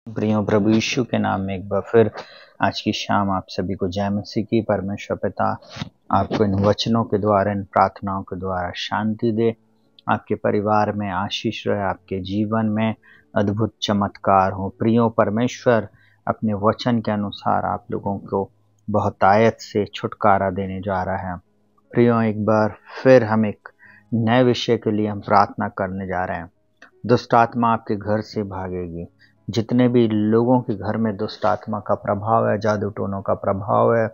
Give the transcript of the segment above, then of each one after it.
प्रियो प्रभु यीशु के नाम में एक बार फिर आज की शाम आप सभी को जय मसीह की। परमेश्वर पिता आपको इन वचनों के द्वारा, इन प्रार्थनाओं के द्वारा शांति दे, आपके परिवार में आशीष रहे, आपके जीवन में अद्भुत चमत्कार हो। प्रियो परमेश्वर अपने वचन के अनुसार आप लोगों को बहुतायत से छुटकारा देने जा रहा है। प्रियो एक बार फिर हम एक नए विषय के लिए हम प्रार्थना करने जा रहे हैं। दुष्ट आत्मा आपके घर से भागेगी। जितने भी लोगों के घर में दुष्ट आत्मा का प्रभाव है, जादू टोनों का प्रभाव है,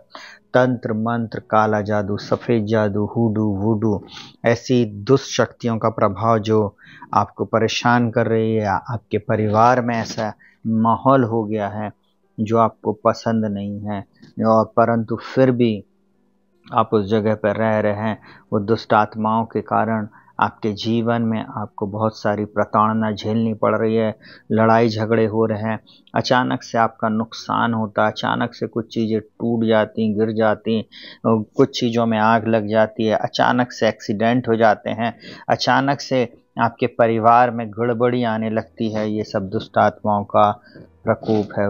तंत्र मंत्र, काला जादू, सफेद जादू, हुडू वुडू, ऐसी दुष्ट शक्तियों का प्रभाव जो आपको परेशान कर रही है, आपके परिवार में ऐसा माहौल हो गया है जो आपको पसंद नहीं है, और परंतु फिर भी आप उस जगह पर रह रहे हैं। वो दुष्ट आत्माओं के कारण आपके जीवन में आपको बहुत सारी प्रताड़ना झेलनी पड़ रही है, लड़ाई झगड़े हो रहे हैं, अचानक से आपका नुकसान होता है, अचानक से कुछ चीज़ें टूट जाती, गिर जाती, कुछ चीज़ों में आग लग जाती है, अचानक से एक्सीडेंट हो जाते हैं, अचानक से आपके परिवार में गड़बड़ी आने लगती है। ये सब दुष्ट आत्माओं का प्रकोप है।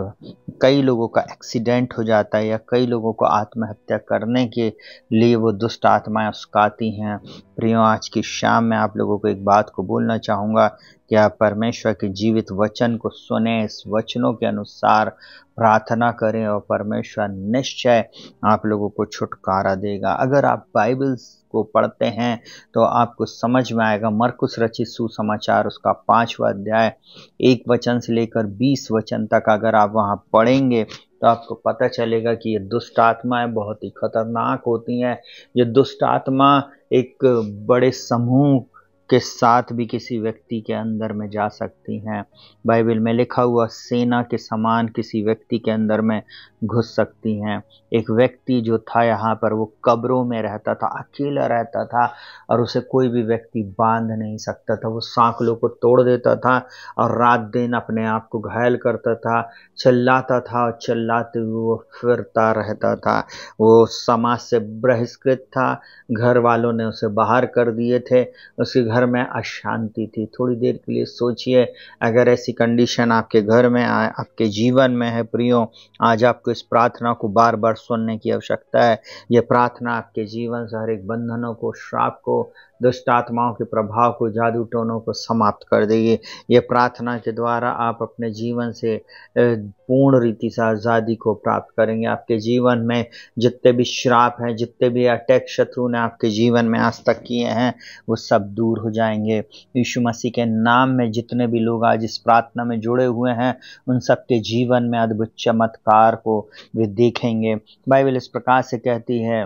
कई लोगों का एक्सीडेंट हो जाता है या कई लोगों को आत्महत्या करने के लिए वो दुष्ट आत्माएं उस्काती हैं। प्रियो आज की शाम में आप लोगों को एक बात को बोलना चाहूँगा कि आप परमेश्वर के जीवित वचन को सुने, इस वचनों के अनुसार प्रार्थना करें और परमेश्वर निश्चय आप लोगों को छुटकारा देगा। अगर आप बाइबल को पढ़ते हैं तो आपको समझ में आएगा। मरकुस रचित सुसमाचार उसका 5वां अध्याय 1 वचन से लेकर 20 वचन तक अगर आप वहाँ पढ़ेंगे तो आपको पता चलेगा कि ये दुष्ट आत्माएं बहुत ही खतरनाक होती हैं। ये दुष्ट आत्मा एक बड़े समूह के साथ भी किसी व्यक्ति के अंदर में जा सकती हैं। बाइबल में लिखा हुआ सेना के समान किसी व्यक्ति के अंदर में घुस सकती हैं। एक व्यक्ति जो था यहाँ पर वो कब्रों में रहता था, अकेला रहता था और उसे कोई भी व्यक्ति बांध नहीं सकता था। वो सांकलों को तोड़ देता था और रात दिन अपने आप को घायल करता था, चिल्लाता था और चिल्लाते हुए वो फिरता रहता था। वो समाज से बहिष्कृत था, घर वालों ने उसे बाहर कर दिए थे, उसके घर में अशांति थी। थोड़ी देर के लिए सोचिए, अगर ऐसी कंडीशन आपके घर में आए, आपके जीवन में है प्रियो, आज आपको इस प्रार्थना को बार बार सुनने की आवश्यकता है। यह प्रार्थना आपके जीवन से हर एक बंधनों को, श्राप को, दुष्ट आत्माओं के प्रभाव को, जादू टोनों को समाप्त कर देगी। ये प्रार्थना के द्वारा आप अपने जीवन से पूर्ण रीति से आज़ादी को प्राप्त करेंगे। आपके जीवन में जितने भी श्राप हैं, जितने भी अटैक शत्रु ने आपके जीवन में आज तक किए हैं, वो सब दूर हो जाएंगे। यीशु मसीह के नाम में जितने भी लोग आज इस प्रार्थना में जुड़े हुए हैं, उन सबके जीवन में अद्भुत चमत्कार को वे देखेंगे। बाइबल इस प्रकार से कहती है,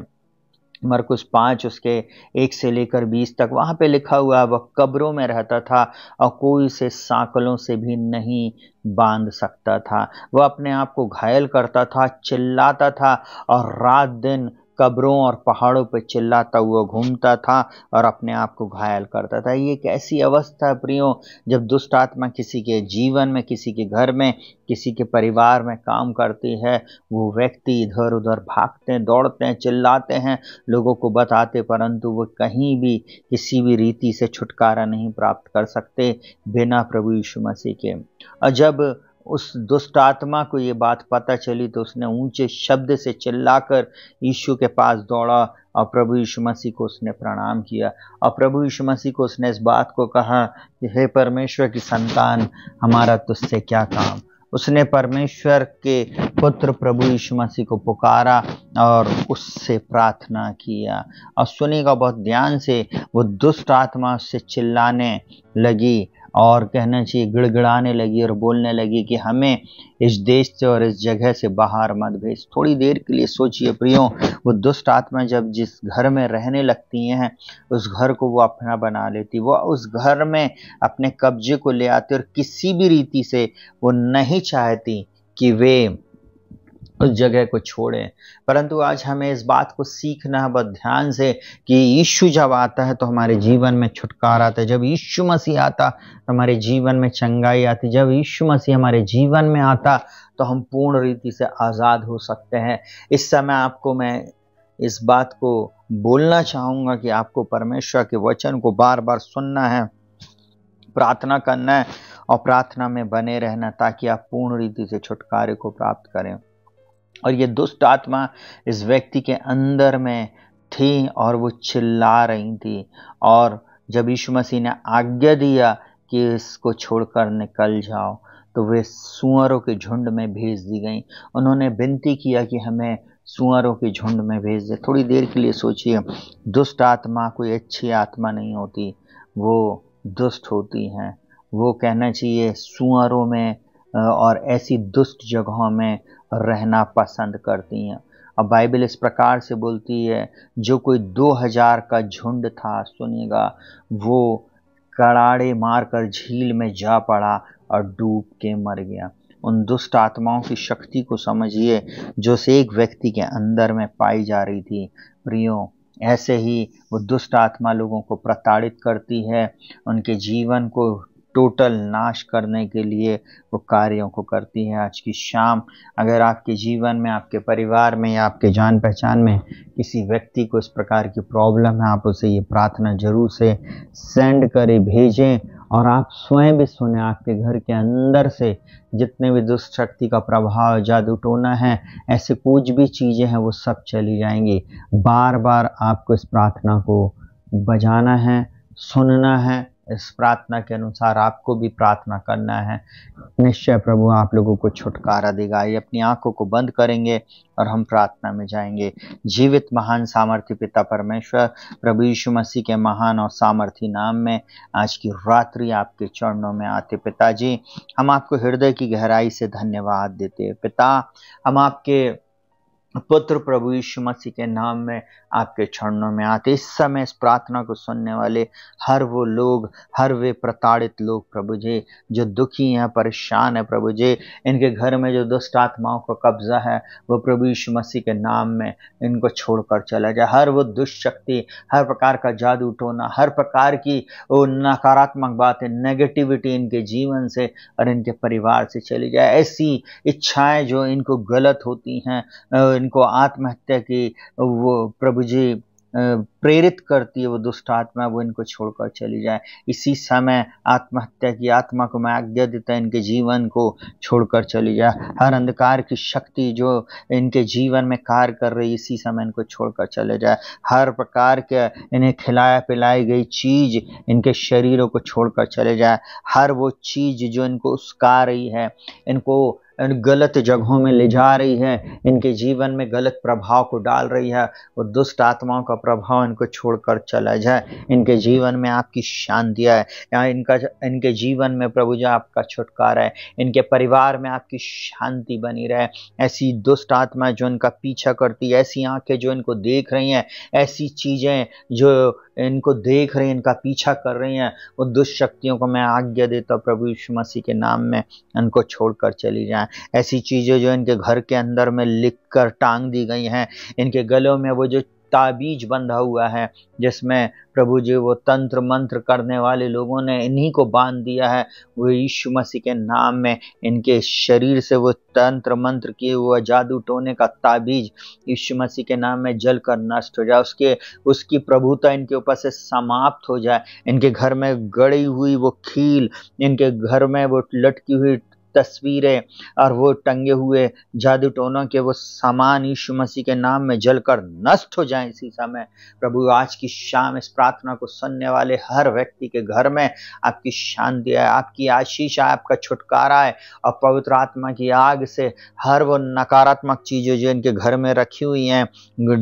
मरकुस 5 उसके 1 से लेकर 20 तक, वहाँ पे लिखा हुआ है, वह कब्रों में रहता था और कोई उसे सांकलों से भी नहीं बांध सकता था। वह अपने आप को घायल करता था, चिल्लाता था और रात दिन कब्रों और पहाड़ों पर चिल्लाता हुआ घूमता था और अपने आप को घायल करता था। ये एक ऐसी अवस्था है प्रियो, जब दुष्ट आत्मा किसी के जीवन में, किसी के घर में, किसी के परिवार में काम करती है, वो व्यक्ति इधर उधर भागते हैं, दौड़ते हैं, चिल्लाते हैं, लोगों को बताते, परंतु वो कहीं भी किसी भी रीति से छुटकारा नहीं प्राप्त कर सकते बिना प्रभु यीशु मसीह के। और जब उस दुष्ट आत्मा को ये बात पता चली तो उसने ऊंचे शब्द से चिल्लाकर यीशु के पास दौड़ा और प्रभु यीशु मसीह को उसने प्रणाम किया और प्रभु यीशु मसीह को उसने इस बात को कहा कि हे परमेश्वर की संतान, हमारा तुझसे क्या काम। उसने परमेश्वर के पुत्र प्रभु यीशु मसीह को पुकारा और उससे प्रार्थना किया। और सुनिएगा बहुत ध्यान से, वो दुष्ट आत्मा उससे चिल्लाने लगी और कहना चाहिए गिड़गिड़ाने लगी और बोलने लगी कि हमें इस देश से और इस जगह से बाहर मत भेज। थोड़ी देर के लिए सोचिए प्रियो, वो दुष्ट आत्मा जब जिस घर में रहने लगती हैं, उस घर को वो अपना बना लेती, वो उस घर में अपने कब्जे को ले आती और किसी भी रीति से वो नहीं चाहती कि वे उस जगह को छोड़ें। परंतु आज हमें इस बात को सीखना है बहुत ध्यान से कि यीशु जब आता है तो हमारे जीवन में छुटकारा आता है। जब यीशु मसीह आता तो हमारे जीवन में चंगाई आती। जब यीशु मसीह हमारे जीवन में आता तो हम पूर्ण रीति से आज़ाद हो सकते हैं। इस समय आपको मैं इस बात को बोलना चाहूँगा कि आपको परमेश्वर के वचन को बार बार सुनना है, प्रार्थना करना है और प्रार्थना में बने रहना, ताकि आप पूर्ण रीति से छुटकारे को प्राप्त करें। और ये दुष्ट आत्मा इस व्यक्ति के अंदर में थी और वो चिल्ला रही थी, और जब यीशु मसीह ने आज्ञा दिया कि इसको छोड़कर निकल जाओ, तो वे सूअरों के झुंड में भेज दी गई। उन्होंने विनती किया कि हमें सूअरों के झुंड में भेज दे। थोड़ी देर के लिए सोचिए, दुष्ट आत्मा कोई अच्छी आत्मा नहीं होती, वो दुष्ट होती हैं। वो कहना चाहिए सूअरों में और ऐसी दुष्ट जगहों में रहना पसंद करती हैं। अब बाइबल इस प्रकार से बोलती है, जो कोई 2000 का झुंड था, सुनिएगा, वो कड़ाड़े मारकर झील में जा पड़ा और डूब के मर गया। उन दुष्ट आत्माओं की शक्ति को समझिए जो से एक व्यक्ति के अंदर में पाई जा रही थी। प्रियो, ऐसे ही वो दुष्ट आत्मा लोगों को प्रताड़ित करती है, उनके जीवन को टोटल नाश करने के लिए वो कार्यों को करती है। आज की शाम अगर आपके जीवन में, आपके परिवार में या आपके जान पहचान में किसी व्यक्ति को इस प्रकार की प्रॉब्लम है, आप उसे ये प्रार्थना जरूर से सेंड करें, भेजें, और आप स्वयं भी सुने। आपके घर के अंदर से जितने भी दुष्ट शक्ति का प्रभाव, जादू टोना है, ऐसे कुछ भी चीज़ें हैं, वो सब चली जाएंगी। बार बार आपको इस प्रार्थना को बजाना है, सुनना है, इस प्रार्थना के अनुसार आपको भी प्रार्थना करना है। निश्चय प्रभु आप लोगों को छुटकारा देगा। ये अपनी आंखों को बंद करेंगे और हम प्रार्थना में जाएंगे। जीवित महान सामर्थ्य पिता परमेश्वर, प्रभु यीशु मसीह के महान और सामर्थी नाम में आज की रात्रि आपके चरणों में आते पिताजी, हम आपको हृदय की गहराई से धन्यवाद देते हैं। पिता, हम आपके पुत्र प्रभु यीशु मसीह के नाम में आपके चरणों में आते। इस समय इस प्रार्थना को सुनने वाले हर वो लोग, हर वे प्रताड़ित लोग प्रभु जी, जो दुखी हैं, परेशान है प्रभु जी, इनके घर में जो दुष्ट आत्माओं का कब्जा है, वो प्रभु यीशु मसीह के नाम में इनको छोड़कर चला जाए। हर वो दुष्ट शक्ति, हर प्रकार का जादू टोना, हर प्रकार की वो नकारात्मक बातें, नेगेटिविटी इनके जीवन से और इनके परिवार से चली जाए। ऐसी इच्छाएं जो इनको गलत होती हैं, इनको आत्महत्या की वो प्रभु जी प्रेरित करती है, वो दुष्ट आत्मा, वो इनको छोड़कर चली जाए। इसी समय आत्महत्या की आत्मा को मैं आज्ञा देता, इनके जीवन को छोड़कर चली जाए। हर अंधकार की शक्ति जो इनके जीवन में कार्य कर रही, इसी समय इनको छोड़कर चले जाए। हर प्रकार के इन्हें खिलाया पिलाई गई चीज इनके शरीरों को छोड़कर चले जाए। हर वो चीज जो इनको उस्का रही है, इनको गलत जगहों में ले जा रही है, इनके जीवन में गलत प्रभाव को डाल रही है, वो दुष्ट आत्माओं का प्रभाव इनको छोड़कर चला जाए। इनके जीवन में आपकी शांति है, या इनके जीवन में प्रभु जी आपका छुटकारा है, इनके परिवार में आपकी शांति बनी रहे। ऐसी दुष्ट आत्मा जो इनका पीछा करती है, ऐसी आंखें जो इनको देख रही हैं, ऐसी चीजें जो इनको देख रही हैं, इनका पीछा कर रही हैं, वो दुष्ट शक्तियों को मैं आज्ञा देता हूं प्रभु यीशु मसीह के नाम में, इनको छोड़कर चली जाएं। ऐसी चीजें जो इनके घर के अंदर में लिख कर टांग दी गई हैं, इनके गलों में वो जो ताबीज बंधा हुआ है, जिसमें प्रभु जी वो तंत्र मंत्र करने वाले लोगों ने इन्हीं को बांध दिया है, वो यीशु मसीह के नाम में इनके शरीर से वो तंत्र मंत्र किए हुआ जादू टोने का ताबीज यीशु मसीह के नाम में जलकर नष्ट हो जाए। उसकी प्रभुता इनके ऊपर से समाप्त हो जाए। इनके घर में गड़ी हुई वो खील, इनके घर में वो लटकी हुई तस्वीरें और वो टंगे हुए जादू टोनों के वो सामान यीशु मसीह के नाम में जलकर नष्ट हो जाएं इसी समय। प्रभु आज की शाम इस प्रार्थना को सुनने वाले हर व्यक्ति के घर में आपकी शांति है, आपकी आशीष है, आपका छुटकारा है, और पवित्र आत्मा की आग से हर वो नकारात्मक चीजें जो इनके घर में रखी हुई हैं,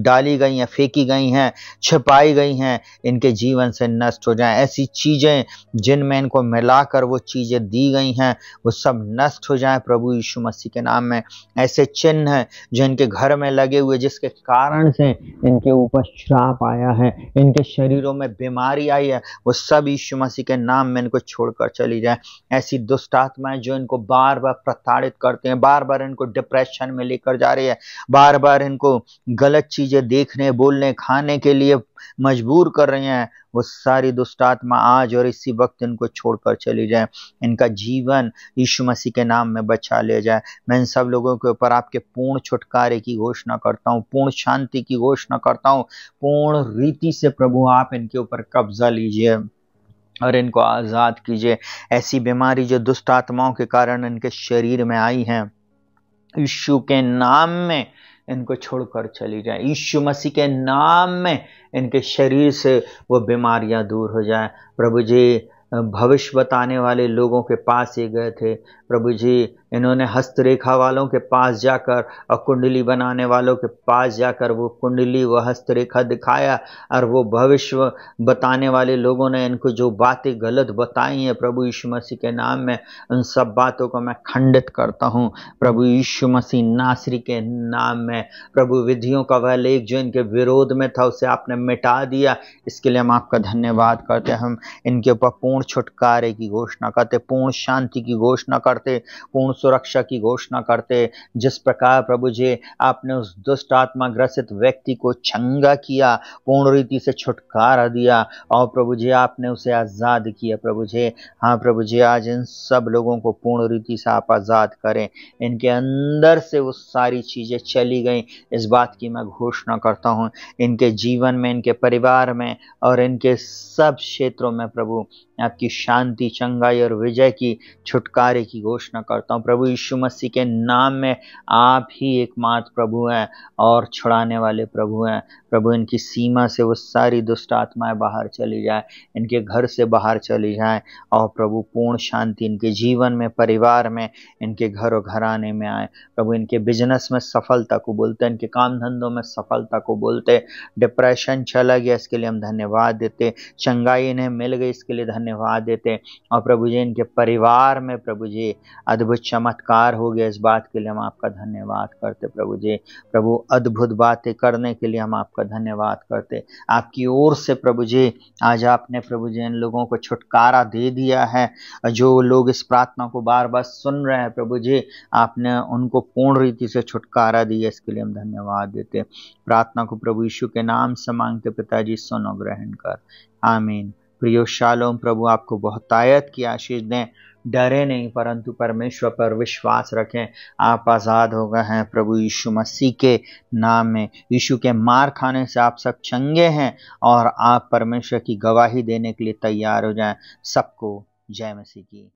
डाली गई हैं, फेंकी गई हैं, छिपाई गई हैं, इनके जीवन से नष्ट हो जाएं। ऐसी चीजें जिनमें इनको मिलाकर वो चीजें दी गई हैं, वो सब नष्ट हो जाए प्रभु यीशु मसीह के नाम में। ऐसे चिन्ह हैं जो इनके घर में लगे हुए, जिसके कारण से इनके ऊपर श्राप आया है, इनके शरीरों में बीमारी आई है, वो सब यीशु मसीह के नाम में इनको छोड़कर चली जाए। ऐसी दुष्ट आत्माएं जो इनको बार बार प्रताड़ित करते हैं, बार बार इनको डिप्रेशन में लेकर जा रही है, बार बार इनको गलत चीजें देखने, बोलने, खाने के लिए मजबूर कर रही हैं, वो सारी दुष्ट आत्मा आज और इसी वक्त इनको छोड़कर चली जाए। इनका जीवन यीशु मसीह के नाम में बचा लिया जाए। मैं इन सब लोगों के ऊपर आपके पूर्ण छुटकारे की घोषणा करता हूँ, पूर्ण शांति की घोषणा करता हूँ। पूर्ण रीति से प्रभु आप इनके ऊपर कब्जा लीजिए। और इनको आज़ाद कीजिए। ऐसी बीमारी जो दुष्ट आत्माओं के कारण इनके शरीर में आई है, यीशु के नाम में इनको छोड़कर चली जाए। यीशु मसीह के नाम में इनके शरीर से वो बीमारियां दूर हो जाए। प्रभु जी, भविष्य बताने वाले लोगों के पास ये गए थे प्रभु जी, इन्होंने हस्तरेखा वालों के पास जाकर और कुंडली बनाने वालों के पास जाकर वो कुंडली, वो हस्तरेखा दिखाया, और वो भविष्य बताने वाले लोगों ने इनको जो बातें गलत बताई हैं प्रभु यीशु मसीह के नाम में, उन सब बातों को मैं खंडित करता हूँ प्रभु यीशु मसीह नासरी के नाम में। प्रभु, विधियों का वह लेख जो इनके विरोध में था उसे आपने मिटा दिया, इसके लिए हम आपका धन्यवाद करते। हम इनके ऊपर पूर्ण छुटकारे की घोषणा करते, पूर्ण शांति की घोषणा करते, पूर्ण सुरक्षा की घोषणा करते। जिस प्रकार प्रभु जी आपने उस दुष्ट आत्मा ग्रसित व्यक्ति को चंगा किया, पूर्ण रीति से छुटकारा दिया, और प्रभु जी आपने उसे आज़ाद किया प्रभु जी। हाँ प्रभु जी, आज इन सब लोगों को पूर्ण रीति से आप आज़ाद करें। इनके अंदर से वो सारी चीज़ें चली गई, इस बात की मैं घोषणा करता हूँ। इनके जीवन में, इनके परिवार में और इनके सब क्षेत्रों में प्रभु आपकी शांति, चंगाई और विजय की, छुटकारे की घोषणा करता हूँ प्रभु यीशु मसीह के नाम में। आप ही एकमात्र प्रभु हैं और छुड़ाने वाले प्रभु हैं प्रभु। इनकी सीमा से वो सारी दुष्ट आत्माएं बाहर चली जाए, इनके घर से बाहर चली जाए, और प्रभु पूर्ण शांति इनके जीवन में, परिवार में, इनके घर और घराने में आए प्रभु। इनके बिजनेस में सफलता को बोलते, इनके काम धंधों में सफलता को बोलते। डिप्रेशन चला गया, इसके लिए हम धन्यवाद देते। चंगाई इन्हें मिल गई, इसके लिए धन्यवाद देते। और प्रभु जी, इनके परिवार में प्रभु जी अद्भुत चमत्कार हो गया, इस बात के लिए हम आपका धन्यवाद करते प्रभु जी। प्रभु, अद्भुत बातें करने के लिए हम आपका धन्यवाद करते। आपकी ओर से प्रभु जी आज आपने प्रभु जी इन लोगों को छुटकारा दे दिया है। जो लोग इस प्रार्थना को बार बार सुन रहे हैं प्रभु जी, आपने उनको पूर्ण रीति से छुटकारा दिया, इसके लिए हम धन्यवाद देते। प्रार्थना को प्रभु यीशु के नाम से मांगते पिताजी, सुनो ग्रहण कर, आमीन। प्रियो शालोम, प्रभु आपको बहुतायत की आशीष दें। डरे नहीं परंतु परमेश्वर पर विश्वास रखें। आप आज़ाद हो गए हैं प्रभु यीशु मसीह के नाम में। यीशु के मार खाने से आप सब चंगे हैं और आप परमेश्वर की गवाही देने के लिए तैयार हो जाएं। सबको जय मसीह की।